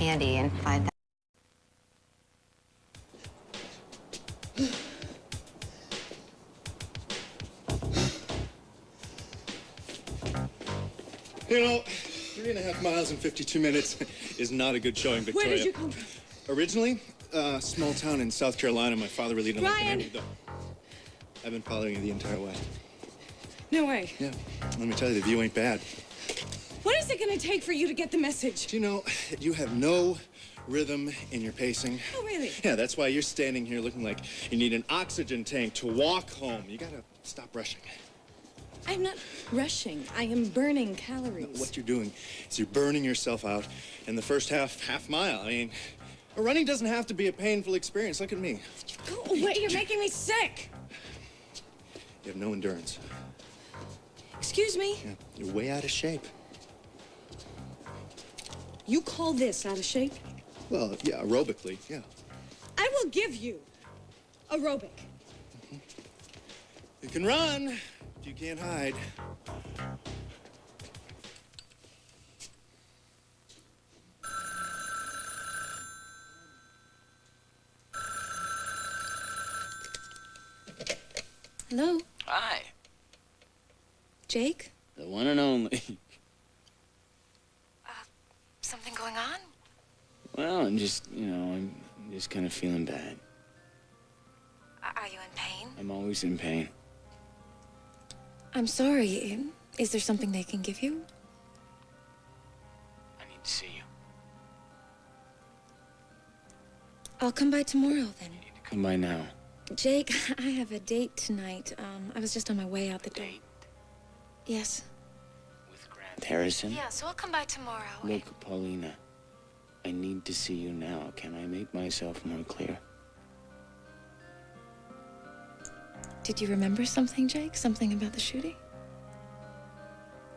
candy and find that. You know, 3.5 miles in 52 minutes is not a good showing, Victoria. Where did you come from? Originally, small town in South Carolina. My father really didn't like the name, though. I've been following you the entire way. No way. Yeah, let me tell you, the view ain't bad. What is it going to take for you to get the message? Do you know, you have no rhythm in your pacing. Oh, really? Yeah, that's why you're standing here looking like you need an oxygen tank to walk home. You gotta stop rushing. I'm not rushing. I am burning calories. No, what you're doing is you're burning yourself out in the first half mile. I mean, running doesn't have to be a painful experience. Look at me. Go away. You're making me sick. You have no endurance. Excuse me? Yeah, you're way out of shape. You call this out of shape? Well, yeah, aerobically, yeah. I will give you aerobic. You can run, but you can't hide. Hello? Hi. Jake? The one and only. Something going on? Well, I'm just kind of feeling bad. Are you in pain? I'm always in pain. I'm sorry. Is there something they can give you? I need to see you. I'll come by tomorrow, then. You need to come by now. Jake, I have a date tonight. I was just on my way out the door. Date? Yes. With Grant Harrison? Yeah, so I'll come by tomorrow. Look, Paulina, I need to see you now. Can I make myself more clear? Did you remember something, Jake? Something about the shooting?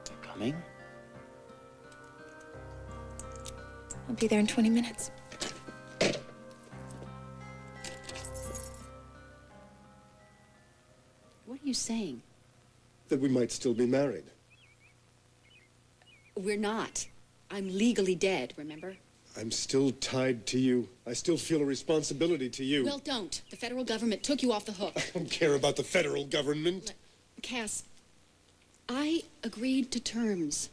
You're coming? I'll be there in 20 minutes. What are you saying? That we might still be married. We're not. I'm legally dead, remember? I'm still tied to you. I still feel a responsibility to you. Well, don't. The federal government took you off the hook. I don't care about the federal government. Cass, I agreed to terms.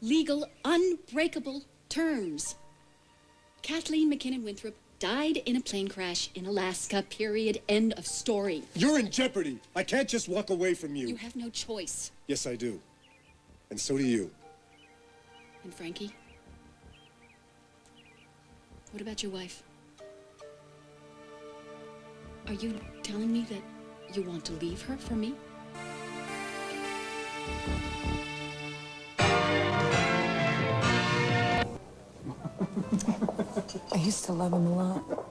Legal, unbreakable terms. Kathleen McKinnon Winthrop died in a plane crash in Alaska, period, end of story. You're in jeopardy. I can't just walk away from you. You have no choice. Yes, I do. And so do you. And Frankie? What about your wife? Are you telling me that you want to leave her for me? I used to love him a lot.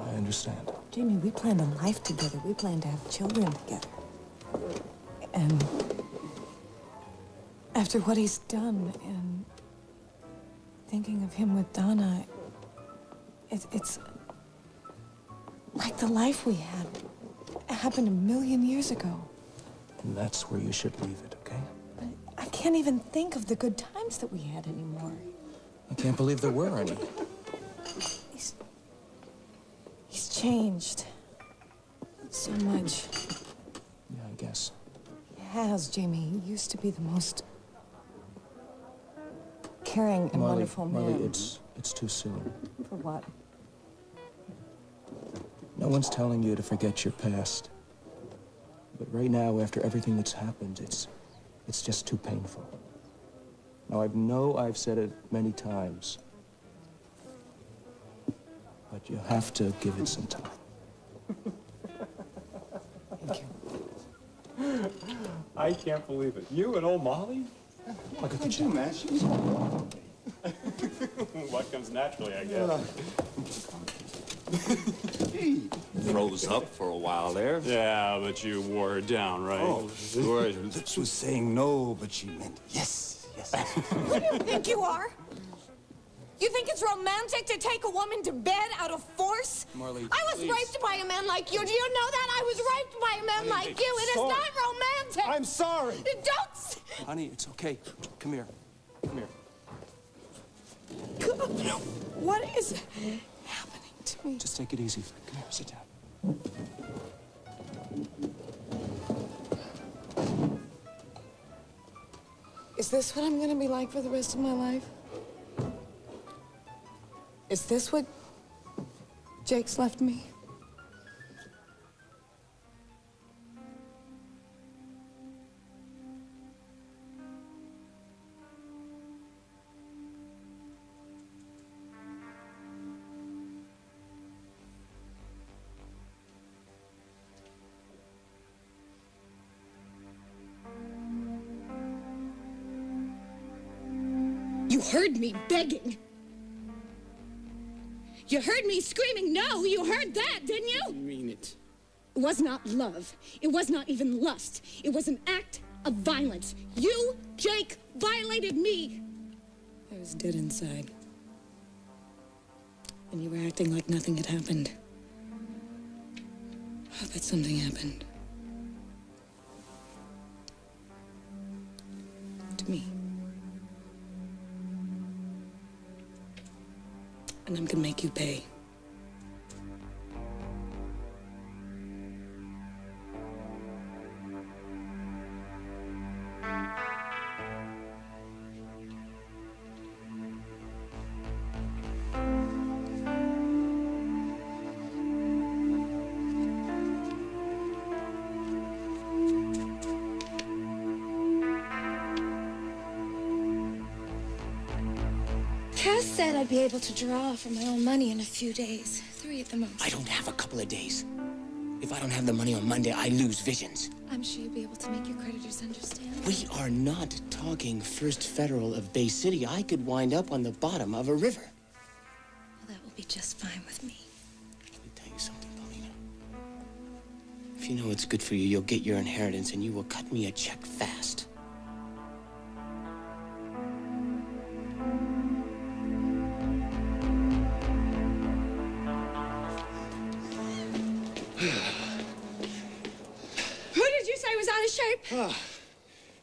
I understand. Jamie, we planned a life together. We planned to have children together. And after what he's done and thinking of him with Donna, it's like the life we had. It happened 1,000,000 years ago. And that's where you should leave it, okay? I can't even think of the good times that we had anymore. I can't believe there were any. He's changed so much. Yeah, I guess. He has, Jamie. He used to be the most caring and wonderful man. Marley, it's too soon. For what? No one's telling you to forget your past. But right now, after everything that's happened, it's just too painful. Now, I know I've said it many times, but you have to give it some time. Thank you. I can't believe it. You and old Molly? Look at the chat. Man, she's what comes naturally, I guess. Froze up for a while there. Yeah, but you wore her down, right? Oh, sure. Her lips was saying no, but she meant yes, yes. Who do you think you are? You think it's romantic to take a woman to bed out of force? Marley, I was please. raped by a man like you. Do you know that? I was raped by a man like you. It is sorry. not romantic. I'm sorry. Don't. Honey, it's okay. Come here. Come here. What is happening to me? Just take it easy. Come here, sit down. Is this what I'm gonna be like for the rest of my life? Is this what Jake's left me? You heard me begging. You heard me screaming no. You heard that, didn't you? I mean it. It was not love. It was not even lust. It was an act of violence. You, Jake, violated me. I was dead inside. And you were acting like nothing had happened. But something happened. To me. And I'm gonna make you pay. Cass said I'd be able to draw from my own money in a few days. 3 at the most. I don't have a couple of days. If I don't have the money on Monday, I lose visions. I'm sure you'll be able to make your creditors understand. We are not talking First Federal of Bay City. I could wind up on the bottom of a river. Well, that will be just fine with me. Let me tell you something, Paulina. If you know what's good for you, you'll get your inheritance and you will cut me a check fast.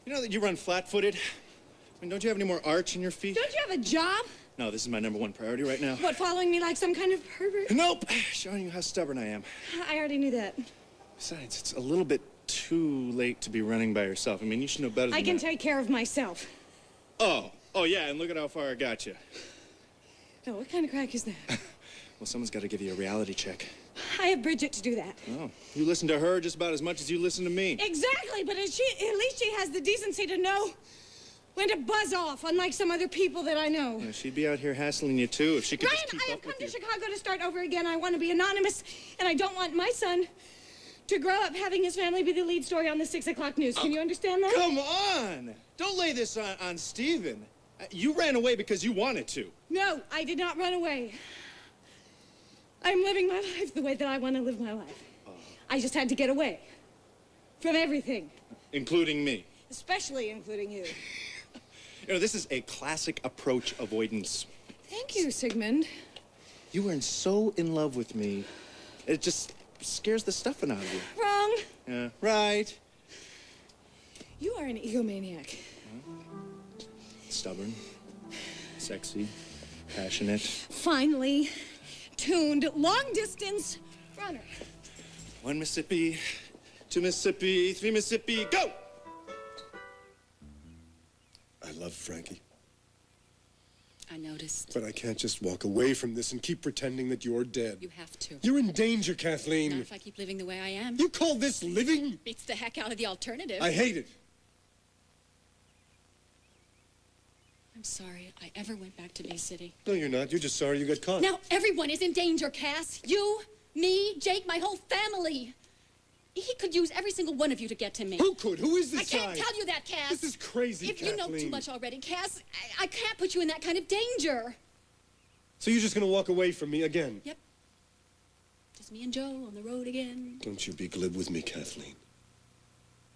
You know that you run flat-footed? I mean, don't you have any more arch in your feet? Don't you have a job? No, this is my #1 priority right now. What, following me like some kind of pervert? Nope. Showing you how stubborn I am. I already knew that. Besides, it's a little bit too late to be running by yourself. I mean, you should know better than I can that. take care of myself. Oh, yeah, and look at how far I got you. Oh, what kind of crack is that? Well, someone's got to give you a reality check. I have Bridget to do that. Oh, you listen to her just about as much as you listen to me. Exactly, but at least she has the decency to know when to buzz off, unlike some other people that I know. Yeah, she'd be out here hassling you, too, if she could Ryan, just keep I have up come with to you. Chicago to start over again. I want to be anonymous, and I don't want my son to grow up having his family be the lead story on the 6 o'clock news. Can you understand that? Come on! Don't lay this on Steven. You ran away because you wanted to. No, I did not run away. I'm living my life the way that I want to live my life. I just had to get away from everything. Including me. Especially including you. You know, this is a classic approach avoidance. Thank you, Sigmund. You were so in love with me, it just scares the stuffing out of you. Wrong. Yeah, right. You are an egomaniac. Stubborn, sexy, passionate. Finally tuned long-distance runner. 1 Mississippi, 2 Mississippi, 3 Mississippi, go! I love Frankie, I noticed. but I can't just walk away from this and keep pretending that you're dead. You have to. You're in danger, Kathleen. Not if I keep living the way I am. You call this living? Beats the heck out of the alternative. I hate it. I'm sorry I ever went back to Bay City. No, you're not. You're just sorry you got caught. Now everyone is in danger, Cass. You, me, Jake, my whole family. He could use every single one of you to get to me. Who could? Who is this I can't guy? tell you that, Cass. This is crazy, If you know too Kathleen. much already, Cass, I can't put you in that kind of danger. So you're just gonna walk away from me again? Yep. Just me and Joe on the road again. Don't you be glib with me, Kathleen.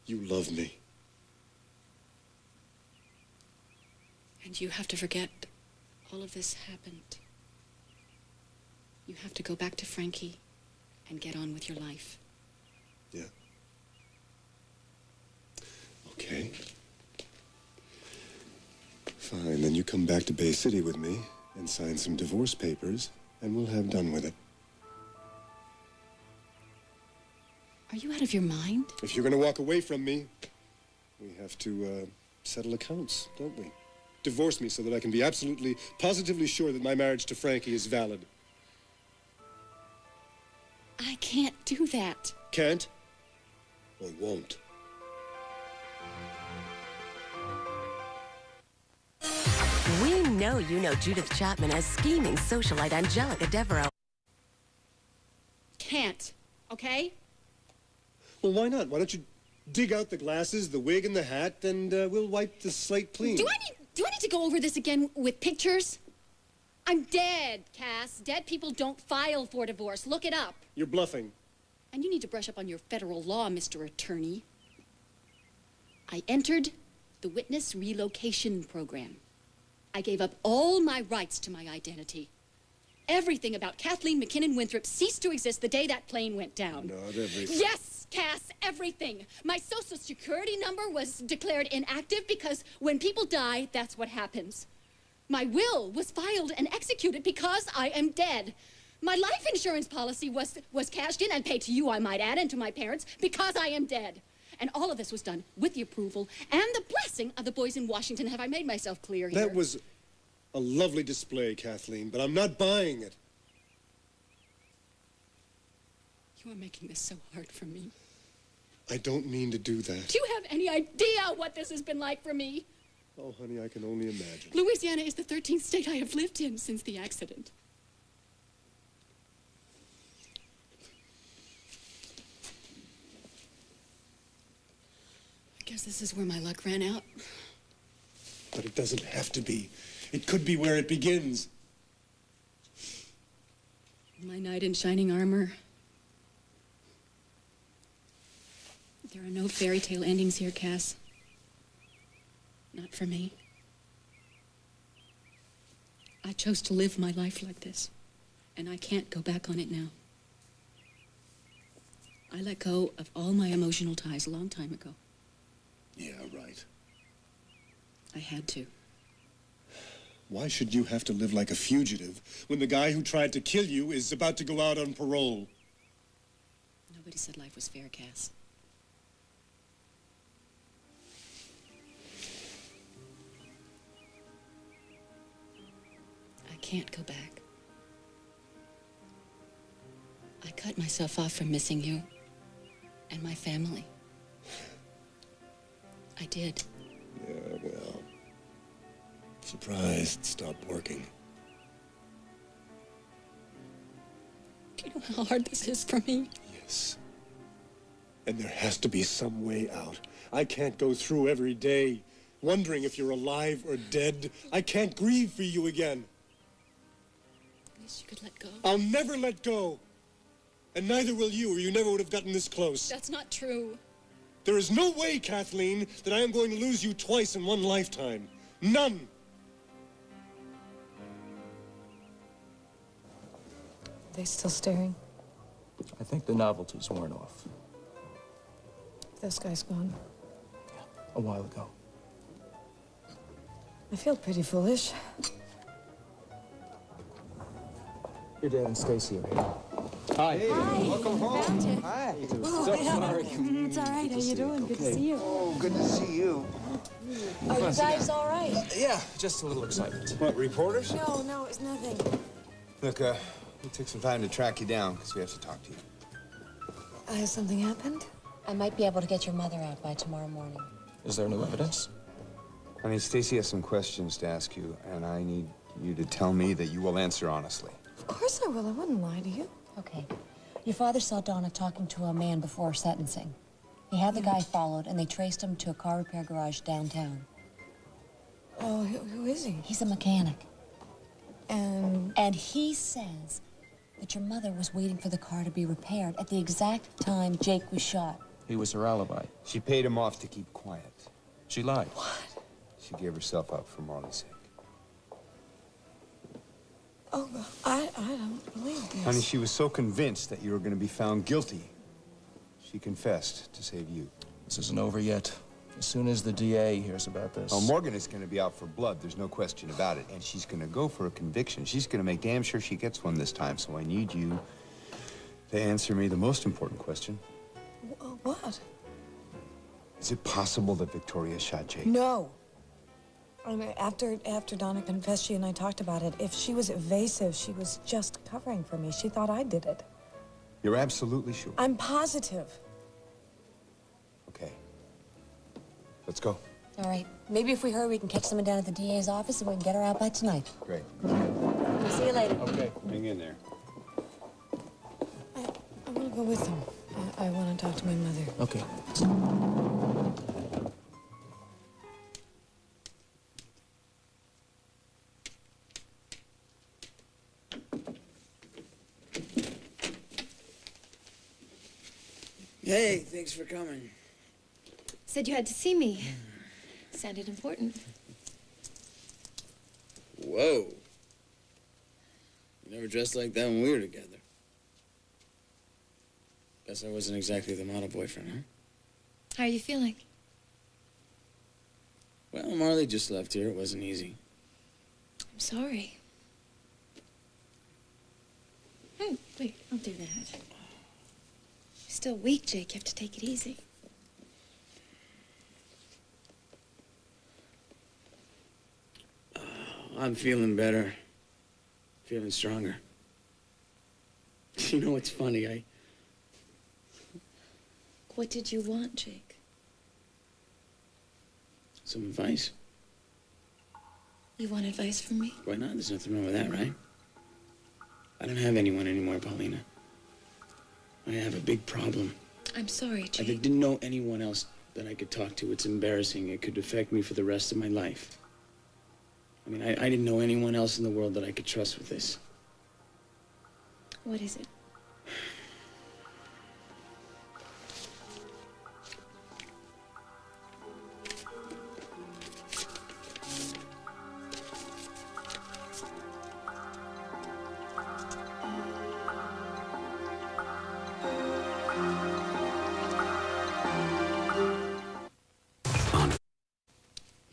You love me. And you have to forget all of this happened. You have to go back to Frankie and get on with your life. Yeah. Okay. Fine, then you come back to Bay City with me, and sign some divorce papers, and we'll have done with it. Are you out of your mind? If you're going to walk away from me, we have to settle accounts, don't we? Divorce me so that I can be absolutely, positively sure that my marriage to Frankie is valid. I can't do that. Can't? Or won't? We know you know Judith Chapman as scheming socialite Angelica Devereaux. Can't, okay? Well, why not? Why don't you dig out the glasses, the wig, and the hat, and we'll wipe the slate clean. Do I need to go over this again with pictures? I'm dead, Cass. Dead people don't file for divorce. Look it up. You're bluffing. And you need to brush up on your federal law, Mr. Attorney. I entered the witness relocation program. I gave up all my rights to my identity. Everything about Kathleen McKinnon Winthrop ceased to exist the day that plane went down. Not everything. Yes, Cass, everything. My social security number was declared inactive because when people die, that's what happens. My will was filed and executed because I am dead. My life insurance policy was cashed in and paid to you, I might add, and to my parents because I am dead. And all of this was done with the approval and the blessing of the boys in Washington. Have I made myself clear here? That was a lovely display, Kathleen, but I'm not buying it. You are making this so hard for me. I don't mean to do that. Do you have any idea what this has been like for me? Oh, honey, I can only imagine. Louisiana is the 13th state I have lived in since the accident. I guess this is where my luck ran out. But it doesn't have to be. It could be where it begins. My knight in shining armor. There are no fairy tale endings here, Cass. Not for me. I chose to live my life like this, and I can't go back on it now. I let go of all my emotional ties a long time ago. Yeah, right. I had to. Why should you have to live like a fugitive when the guy who tried to kill you is about to go out on parole? Nobody said life was fair, Cass. I can't go back. I cut myself off from missing you and my family. I did. Yeah, well, surprised it stopped working. Do you know how hard this is for me? Yes. And there has to be some way out. I can't go through every day wondering if you're alive or dead. I can't grieve for you again. At least you could let go. I'll never let go. And neither will you, or you never would have gotten this close. That's not true. There is no way, Kathleen, that I am going to lose you twice in one lifetime. None. They still staring? I think the novelty's worn off. Those guys gone? Yeah, a while ago. I feel pretty foolish. Your dad and Stacy are here. Hi. Hey, welcome home. Hi. Oh, So yeah. sorry. It's all right. How you doing? Good to see you. Oh, good to see you. Are you guys all right? Yeah, just a little excitement. What, reporters? No, it's nothing. Look, we took some time to track you down because we have to talk to you. Has something happened? I might be able to get your mother out by tomorrow morning. Is there new evidence? Honey, Stacy has some questions to ask you, and I need you to tell me that you will answer honestly. Of course I will. I wouldn't lie to you. Okay. Your father saw Donna talking to a man before sentencing. He had the guy followed, and they traced him to a car repair garage downtown. Oh, who is he? He's a mechanic. And he says that your mother was waiting for the car to be repaired at the exact time Jake was shot. He was her alibi. She paid him off to keep quiet. She lied. What? She gave herself up for Marley's sake. Oh, I don't believe this. Honey, she was so convinced that you were going to be found guilty. She confessed to save you. This isn't over yet. As soon as the DA hears about this. Oh, Morgan is going to be out for blood. There's no question about it. And she's going to go for a conviction. She's going to make damn sure she gets one this time. So I need you to answer me the most important question. What? Is it possible that Victoria shot Jake? No. I mean, after Donna confessed, she and I talked about it. If she was evasive, she was just covering for me. She thought I did it. You're absolutely sure? I'm positive. Okay. Let's go. All right. Maybe if we hurry, we can catch someone down at the DA's office and we can get her out by tonight. Great. See you later. Okay. Hang in there. I want to go with them. I want to talk to my mother. Okay. Hey, thanks for coming. Said you had to see me. Sounded important. Whoa. You never dressed like that when we were together. Guess I wasn't exactly the model boyfriend, huh? How are you feeling? Well, Marley just left here. It wasn't easy. I'm sorry. Oh, wait, I'll do that. You're still weak, Jake. You have to take it easy. I'm feeling better. Feeling stronger. You know what's funny? What did you want, Jake? Some advice? You want advice from me? Why not? There's nothing wrong with that, right? I don't have anyone anymore, Paulina. I have a big problem. I'm sorry, I Jake. didn't know anyone else that I could talk to. It's embarrassing. It could affect me for the rest of my life. I mean, I didn't know anyone else in the world that I could trust with this. What is it?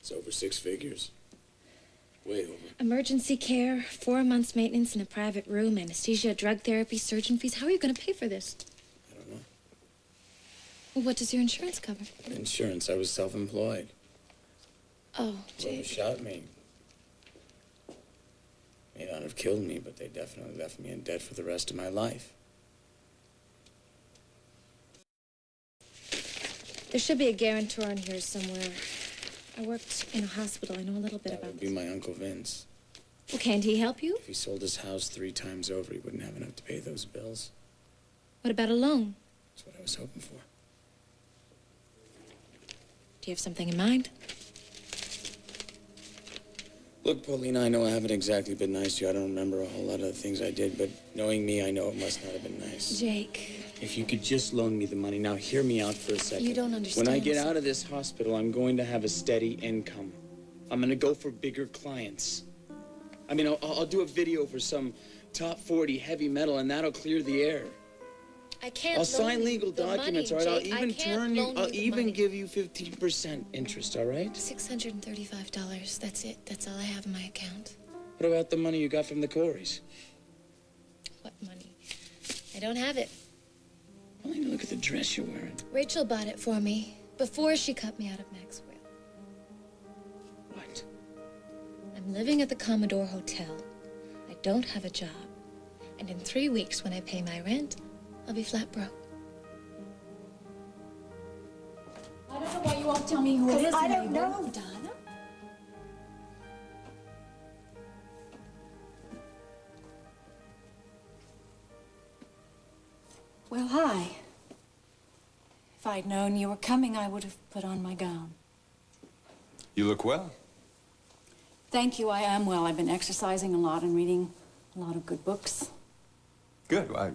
It's over 6 figures. Way over. Emergency care, 4 months maintenance in a private room, anesthesia, drug therapy, surgeon fees. How are you going to pay for this? I don't know. Well, what does your insurance cover? Insurance. I was self-employed. Oh, Whoever Jake. shot me may not have killed me, but they definitely left me in debt for the rest of my life. There should be a guarantor in here somewhere. I worked in a hospital. I know a little bit That about would be my Uncle Vince. Well, can't he help you? If he sold his house 3 times over, he wouldn't have enough to pay those bills. What about a loan? That's what I was hoping for. Do you have something in mind? Look, Paulina, I know I haven't exactly been nice to you. I don't remember a whole lot of the things I did, but knowing me, I know it must not have been nice. Jake. If you could just loan me the money. Now, hear me out for a second. You don't understand. When I get out of this hospital, I'm going to have a steady income. I'm going to go for bigger clients. I mean, I'll do a video for some top 40 heavy metal, and that'll clear the air. I can't. I'll sign loan legal you the documents, money, all right? Jake. I'll even I can't turn you. loan I'll the even money. give you 15% interest, all right? $635. That's it. That's all I have in my account. What about the money you got from the quarries? What money? I don't have it. Paulina, look at the dress you're wearing. Rachel bought it for me before she cut me out of Maxwell. What? I'm living at the Commodore Hotel. I don't have a job. And in 3 weeks, when I pay my rent, I'll be flat broke. I don't know why you won't tell me who it is. I don't Mabel. know. Donna? Well, hi. If I'd known you were coming, I would have put on my gown. You look well. Thank you, I am well. I've been exercising a lot and reading a lot of good books. Good. Why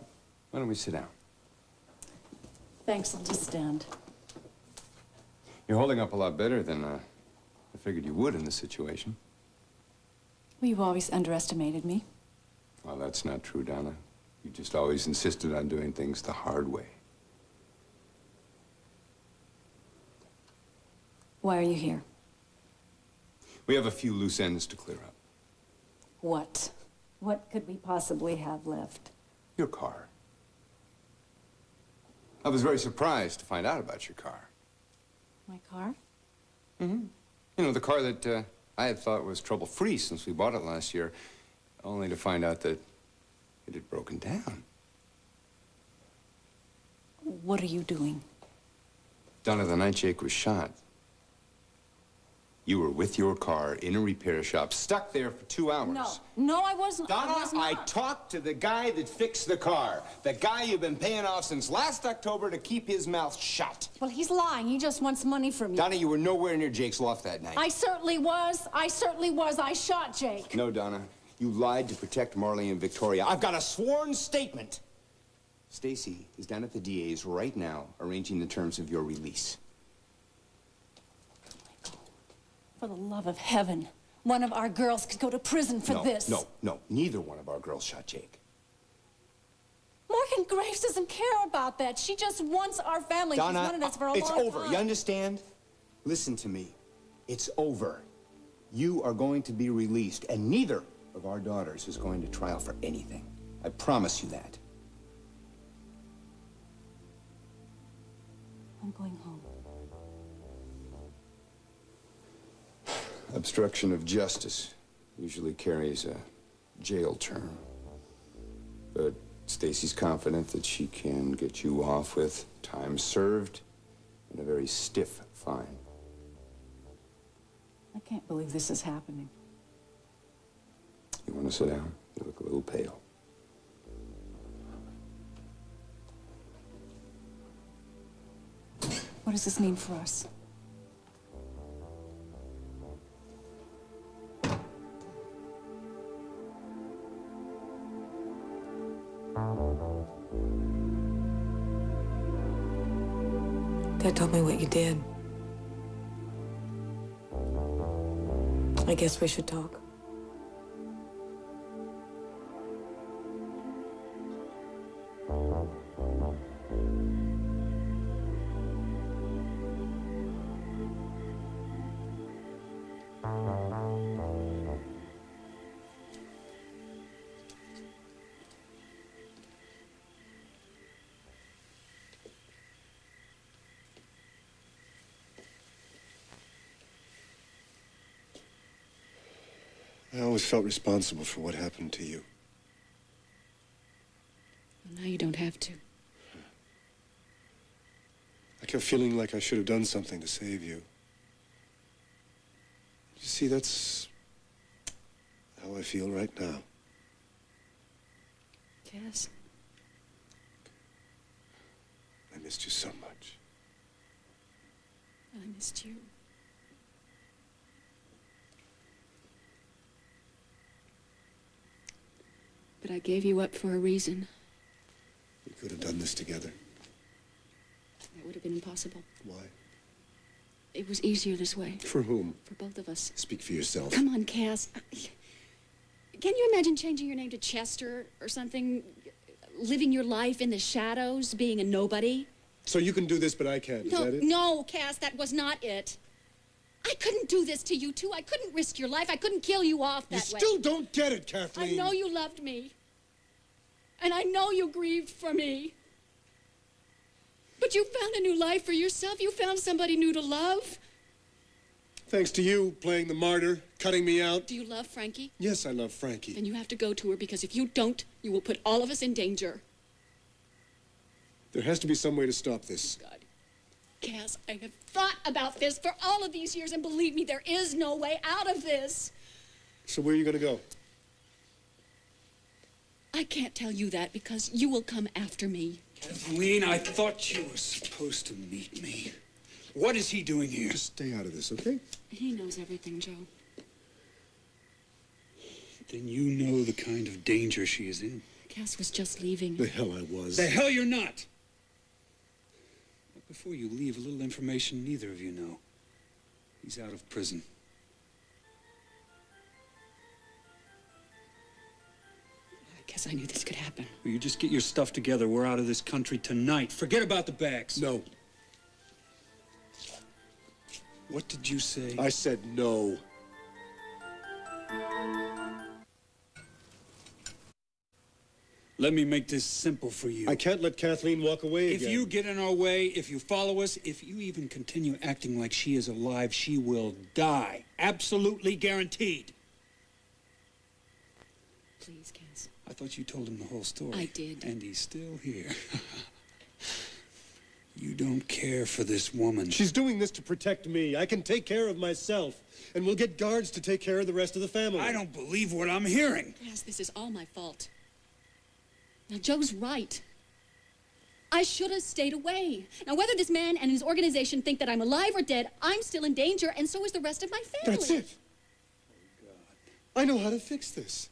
don't we sit down? Thanks, I'll just stand. You're holding up a lot better than I figured you would in this situation. Well, you've always underestimated me. Well, that's not true, Donna. You just always insisted on doing things the hard way. Why are you here? We have a few loose ends to clear up. What? What could we possibly have left? Your car. I was very surprised to find out about your car. My car? Mm-hmm. You know, the car that I had thought was trouble-free since we bought it last year, only to find out that it had broken down. What are you doing? Donna, the night Jake was shot, you were with your car in a repair shop, stuck there for 2 hours. No, I wasn't. Donna, I was not. I talked to the guy that fixed the car. The guy you've been paying off since last October to keep his mouth shut. Well, he's lying. He just wants money from you. Donna, you were nowhere near Jake's loft that night. I certainly was. I certainly was. I shot Jake. No, Donna. You lied to protect Marley and Victoria. I've got a sworn statement. Stacy is down at the DA's right now, arranging the terms of your release. For the love of heaven, one of our girls could go to prison for this. No. Neither one of our girls shot Jake. Morgan Graves doesn't care about that. She just wants our family. Donna, She's wanted us for a it's long over. time. You understand? Listen to me. It's over. You are going to be released, and neither of our daughters is going to trial for anything. I promise you that. I'm going home. Obstruction of justice usually carries a jail term. But Stacy's confident that she can get you off with time served and a very stiff fine. I can't believe this is happening. You want to sit down? You look a little pale. What does this mean for us? Dad told me what you did. I guess we should talk. I always felt responsible for what happened to you. Well, now you don't have to. I kept feeling like I should have done something to save you. You see, that's how I feel right now. Cass? I missed you so much. I missed you. But I gave you up for a reason. We could have done this together. That would have been impossible. Why? It was easier this way. For whom? For both of us. Speak for yourself. Come on, Cass. Can you imagine changing your name to Chester or something? Living your life in the shadows, being a nobody? So you can do this, but I can't. Is that it? No, Cass, that was not it. I couldn't do this to you, too. I couldn't risk your life. I couldn't kill you off that way. You still don't get it, Kathleen. I know you loved me. And I know you grieved for me. But you found a new life for yourself. You found somebody new to love. Thanks to you playing the martyr, cutting me out. Do you love Frankie? Yes, I love Frankie. Then you have to go to her, because if you don't, you will put all of us in danger. There has to be some way to stop this. God. Cass, I have thought about this for all of these years, and believe me, there is no way out of this. So where are you going to go? I can't tell you that because you will come after me. Kathleen, I thought you were supposed to meet me. What is he doing here? Just stay out of this, okay? He knows everything, Joe. Then you know the kind of danger she is in. Cass was just leaving. The hell I was. The hell you're not! But before you leave, a little information neither of you know. He's out of prison. I guess I knew this could happen. Will you just get your stuff together? We're out of this country tonight. Forget about the bags. No. What did you say? I said no. Let me make this simple for you. I can't let Kathleen walk away again. If you get in our way, if you follow us, if you even continue acting like she is alive, she will die. Absolutely guaranteed. Please, Cass. I thought you told him the whole story. I did. And he's still here. You don't care for this woman. She's doing this to protect me. I can take care of myself. And we'll get guards to take care of the rest of the family. I don't believe what I'm hearing. Yes, this is all my fault. Now, Joe's right. I should have stayed away. Now, whether this man and his organization think that I'm alive or dead, I'm still in danger, and so is the rest of my family. That's it. Oh, God. I know how to fix this.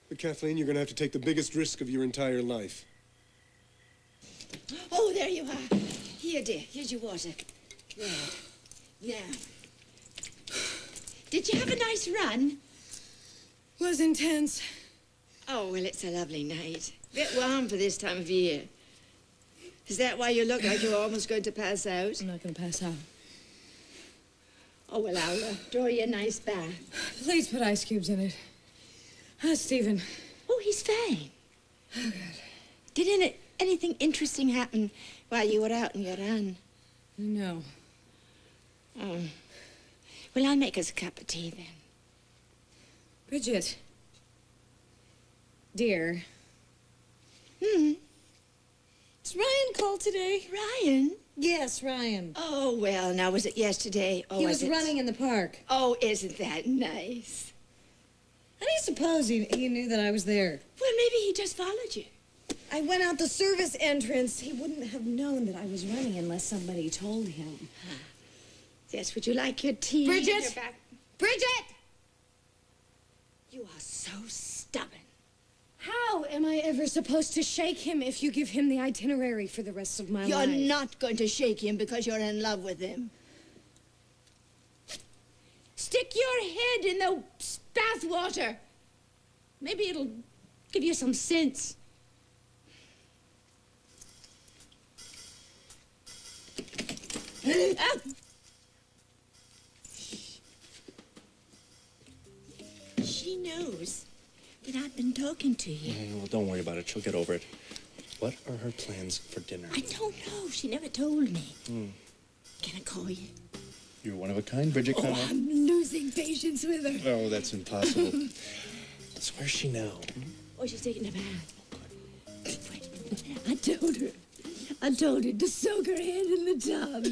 But, Kathleen, you're going to have to take the biggest risk of your entire life. Oh, there you are. Here, dear. Here's your water. There. Now. Did you have a nice run? Was intense. Oh, well, it's a lovely night. Bit warm for this time of year. Is that why you look like you're almost going to pass out? I'm not going to pass out. Oh, well, I'll draw you a nice bath. Please put ice cubes in it. How's Stephen? Oh, he's fine. Oh, good. Did anything interesting happen while you were out on your run? No. Oh. Well, I'll make us a cup of tea, then. Bridget. Dear. Hmm? Is Ryan called today? Ryan? Yes, Ryan. Oh, well, now, was it yesterday? Or He was it... running in the park. Oh, isn't that nice? How do you suppose he knew that I was there? Well, maybe he just followed you. I went out the service entrance. He wouldn't have known that I was running unless somebody told him. Yes, would you like your tea? Bridget! Bridget! You are so stubborn. How am I ever supposed to shake him if you give him the itinerary for the rest of my life? You're not going to shake him because you're in love with him. Stick your head in the bath water. Maybe it'll give you some sense. Ah. She knows that I've been talking to you. Well, don't worry about it. She'll get over it. What are her plans for dinner? I don't know. She never told me. Can I call you? You're one of a kind, Bridget Connell. Oh, I'm losing patience with her. Oh, that's impossible. So where's she now? Oh, she's taking a bath. I told her to soak her head in the tub.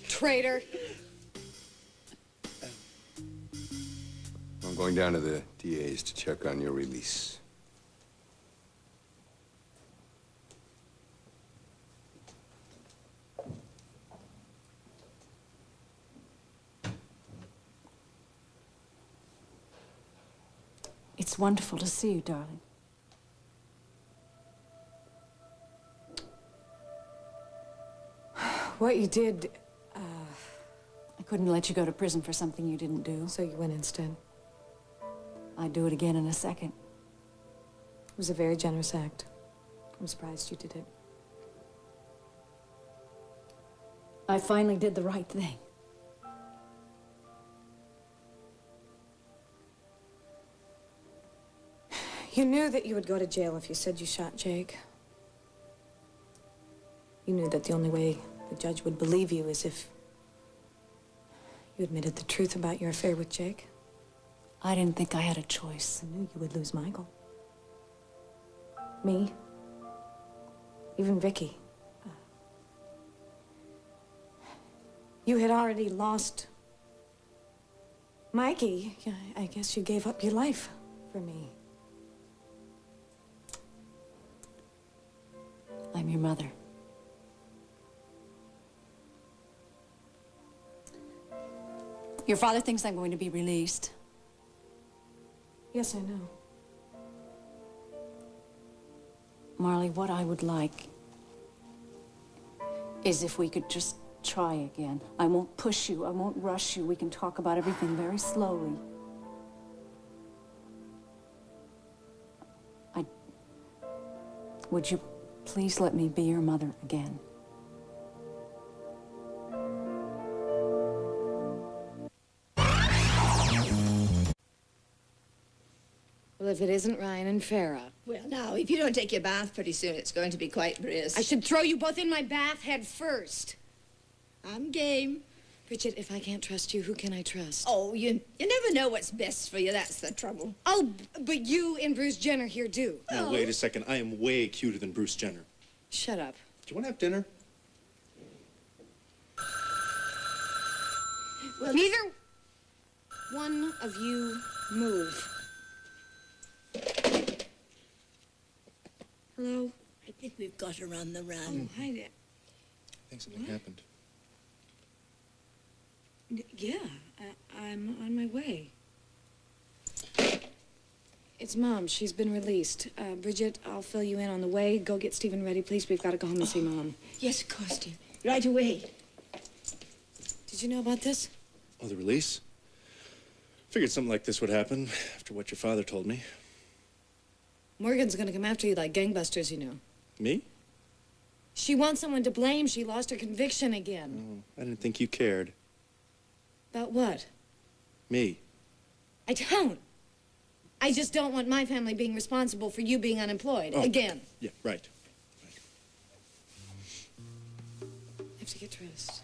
Traitor. I'm going down to the DA's to check on your release. It's wonderful to see you, darling. What you did, I couldn't let you go to prison for something you didn't do. so you went instead. I'd do it again in a second. It was a very generous act. I'm surprised you did it. I finally did the right thing. You knew that you would go to jail if you said you shot Jake. You knew that the only way the judge would believe you is if you admitted the truth about your affair with Jake. I didn't think I had a choice. I knew you would lose Michael. Me. Even Vicky. You had already lost Mikey. Yeah, I guess you gave up your life for me. I'm your mother. Your father thinks I'm going to be released. Yes, I know. Marley, what I would like is if we could just try again. I won't push you. I won't rush you. We can talk about everything very slowly. Would you please let me be your mother again? if it isn't Ryan and Farah. Well, now, if you don't take your bath pretty soon, it's going to be quite brisk. I should throw you both in my bath head first. I'm game. Bridget, if I can't trust you, who can I trust? Oh, you never know what's best for you. That's the trouble. Oh, but you and Bruce Jenner here do. Now, wait a second. I am way cuter than Bruce Jenner. Shut up. Do you want to have dinner? Well, neither one of you move. Hello? I think we've got her on the run. Oh, hi there. I think something happened. Yeah, I'm on my way. It's Mom. She's been released. Bridget, I'll fill you in on the way. Go get Stephen ready, please. We've got to go home and see Mom. Yes, of course, dear. Right away. Did you know about this? Oh, the release? Figured something like this would happen after what your father told me. Morgan's gonna come after you like gangbusters, you know. Me? She wants someone to blame. She lost her conviction again. Oh, I didn't think you cared. About what? Me. I don't. I just don't want my family being responsible for you being unemployed again. Yeah, right. I have to get dressed.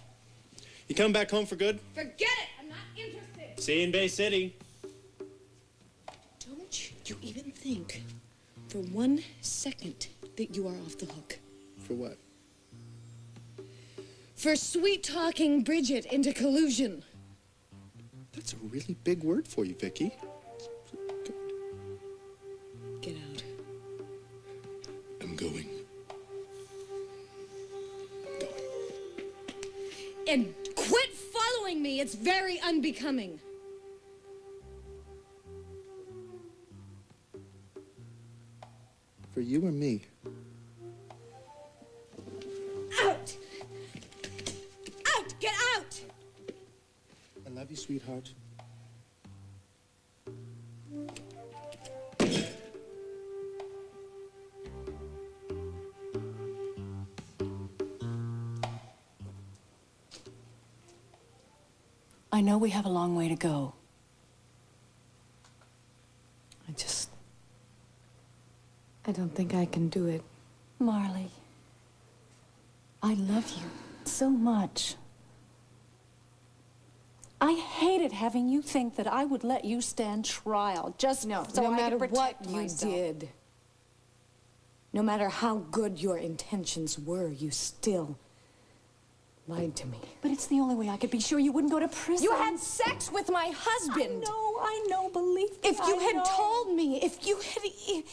You coming back home for good? Forget it! I'm not interested! See you in Bay City. Don't you even think for 1 second that you are off the hook. For what? For sweet-talking Bridget into collusion. That's a really big word for you, Vicky. Get out. I'm going. And quit following me. It's very unbecoming. For you or me? Out! Out! Get out! I love you, sweetheart. I know we have a long way to go. I don't think I can do it. Marley, I love you so much. I hated having you think that I would let you stand trial just No so I matter could what protect you myself. did, no matter how good your intentions were, you still lied to me. But it's the only way I could be sure you wouldn't go to prison. You had sex with my husband. I know, believe me. If you had told me, if you had...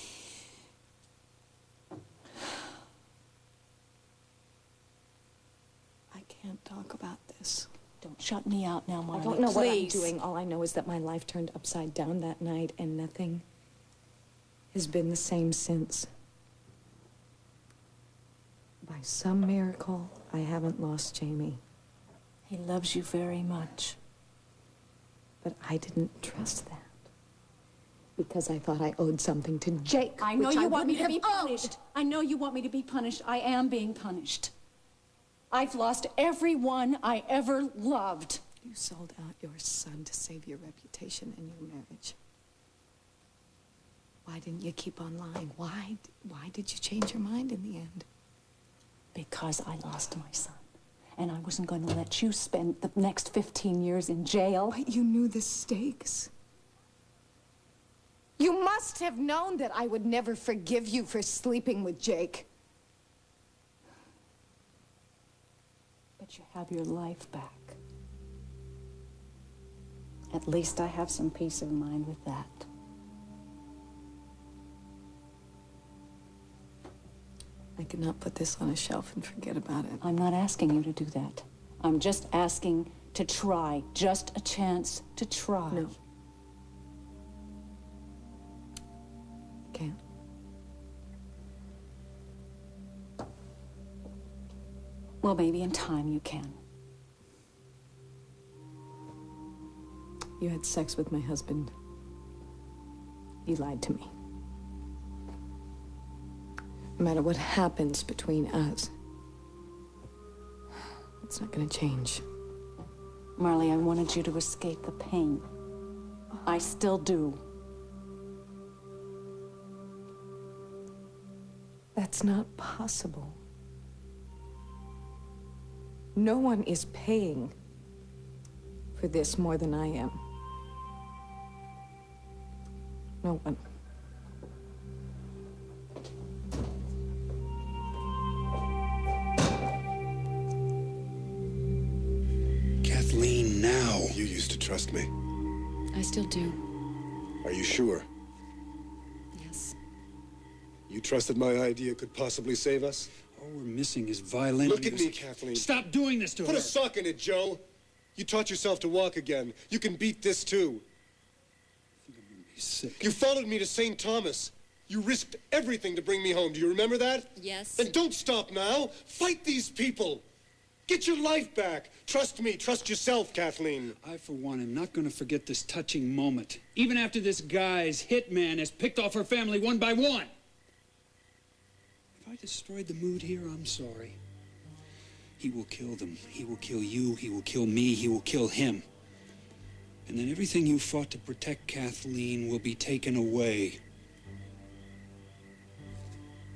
I can't talk about this. Don't shut me out now, Marley. I don't know what I'm please. doing. All I know is that my life turned upside down that night, and nothing has been the same since. By some miracle, I haven't lost Jamie. He loves you very much. But I didn't trust that. Because I thought I owed something to Jake. I know which you want me to wouldn't be have punished. I know you want me to be punished. I am being punished. I've lost everyone I ever loved. You sold out your son to save your reputation and your marriage. Why didn't you keep on lying? Why did you change your mind in the end? Because I lost my son. And I wasn't going to let you spend the next 15 years in jail. But you knew the stakes. You must have known that I would never forgive you for sleeping with Jake. But you have your life back. At least I have some peace of mind with that. I could not put this on a shelf and forget about it. I'm not asking you to do that. I'm just asking to try. Just a chance to try. No. Can't. Well, maybe in time you can. You had sex with my husband. You lied to me. No matter what happens between us, it's not gonna change. Marley, I wanted you to escape the pain. I still do. That's not possible. No one is paying for this more than I am. No one. Kathleen, now. You used to trust me. I still do. Are you sure? Yes. You trusted my idea could possibly save us? All we're missing is violin Look at me, music. Kathleen. Stop doing this to her. Put a sock in it, Joe. You taught yourself to walk again. You can beat this, too. I think I'm gonna be sick. You followed me to St. Thomas. You risked everything to bring me home. Do you remember that? Yes. Then don't stop now. Fight these people. Get your life back. Trust me. Trust yourself, Kathleen. I, for one, am not going to forget this touching moment, even after this guy's hitman has picked off her family one by one. If I destroyed the mood here, I'm sorry. He will kill them. He will kill you. He will kill me. He will kill him. And then everything you fought to protect Kathleen will be taken away.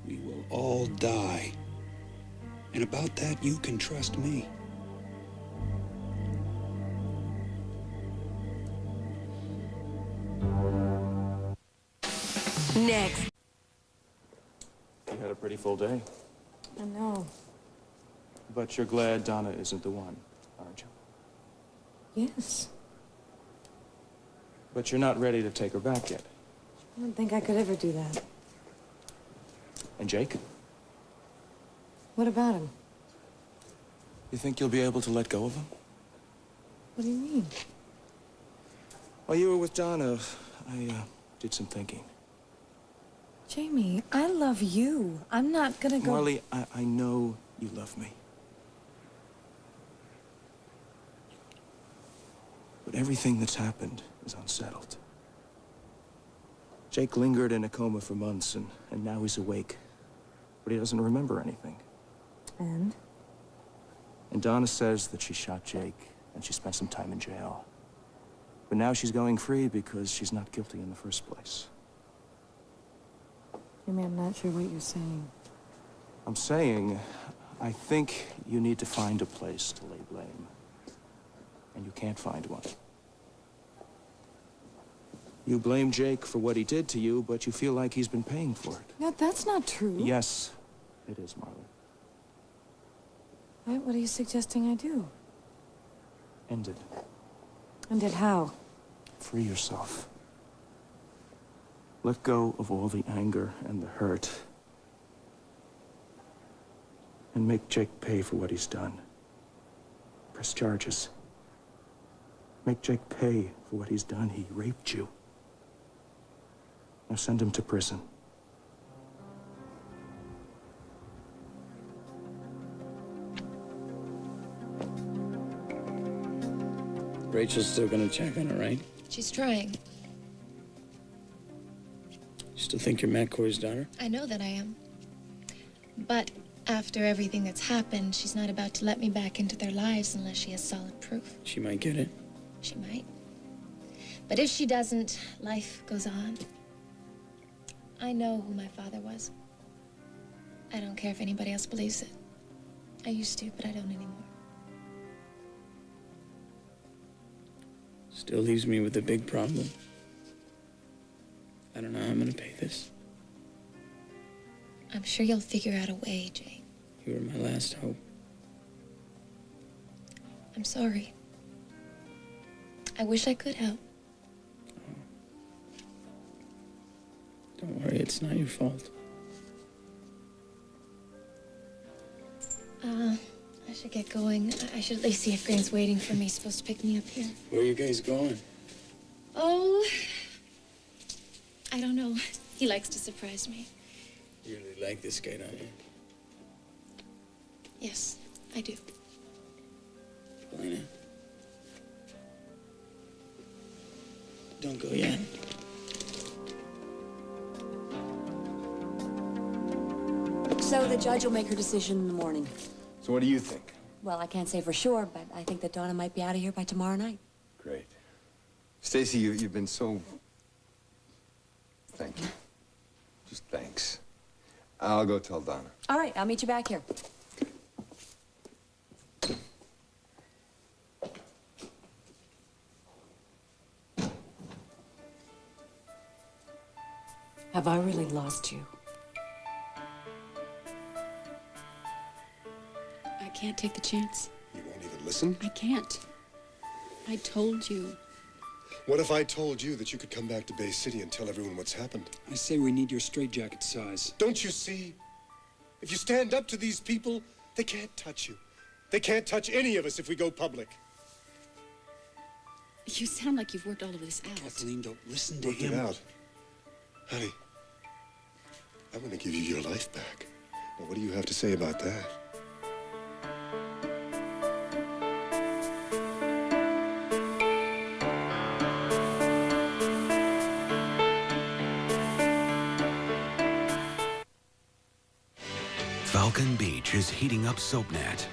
We will all die. And about that, you can trust me. Next. You had a pretty full day. I know. But you're glad Donna isn't the one, aren't you? Yes. But you're not ready to take her back yet. I don't think I could ever do that. And Jake? What about him? You think you'll be able to let go of him? What do you mean? While you were with Donna, I did some thinking. Jamie, I love you. I'm not gonna go... Marley, I know you love me. But everything that's happened is unsettled. Jake lingered in a coma for months, and now he's awake. But he doesn't remember anything. And? And Donna says that she shot Jake, and she spent some time in jail. But now she's going free because she's not guilty in the first place. Jamie, I'm not sure what you're saying. I'm saying, I think you need to find a place to lay blame. And you can't find one. You blame Jake for what he did to you, but you feel like he's been paying for it. No, that's not true. Yes, it is, Marley. What are you suggesting I do? End it. And it how? Free yourself. Let go of all the anger and the hurt. And make Jake pay for what he's done. Press charges. Make Jake pay for what he's done. He raped you. Now send him to prison. Rachel's still gonna check on her, right? She's trying. You still think you're Matt Corey's daughter? I know that I am. But after everything that's happened, she's not about to let me back into their lives unless she has solid proof. She might get it. She might. But if she doesn't, life goes on. I know who my father was. I don't care if anybody else believes it. I used to, but I don't anymore. Still leaves me with a big problem. I don't know how I'm gonna pay this. I'm sure you'll figure out a way, Jane. You were my last hope. I'm sorry. I wish I could help. Don't worry, it's not your fault. I should get going. I should at least see if Grant's waiting for me. He's supposed to pick me up here. Where are you guys going? Oh, I don't know. He likes to surprise me. You really like this guy, don't you? Yes, I do. Paulina. Don't go yet. So the judge will make her decision in the morning. So what do you think? Well, I can't say for sure, but I think that Donna might be out of here by tomorrow night. Great. Stacy, you've been so... Thank you. Just thanks. I'll go tell Donna. All right, I'll meet you back here. Have I really lost you? I can't take the chance. You won't even listen? I can't. I told you. What if I told you that you could come back to Bay City and tell everyone what's happened? I say we need your straitjacket size. Don't you see? If you stand up to these people, they can't touch you. They can't touch any of us if we go public. You sound like you've worked all of this out. Kathleen, don't listen to Worked him. it out. Honey, I'm gonna give you your life back. Now, what do you have to say about that? Falcon Beach is heating up SoapNet.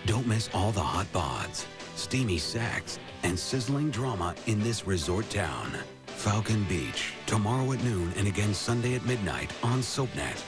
Don't miss all the hot bods, steamy sex, and sizzling drama in this resort town. Falcon Beach, tomorrow at noon and again Sunday at midnight on SoapNet.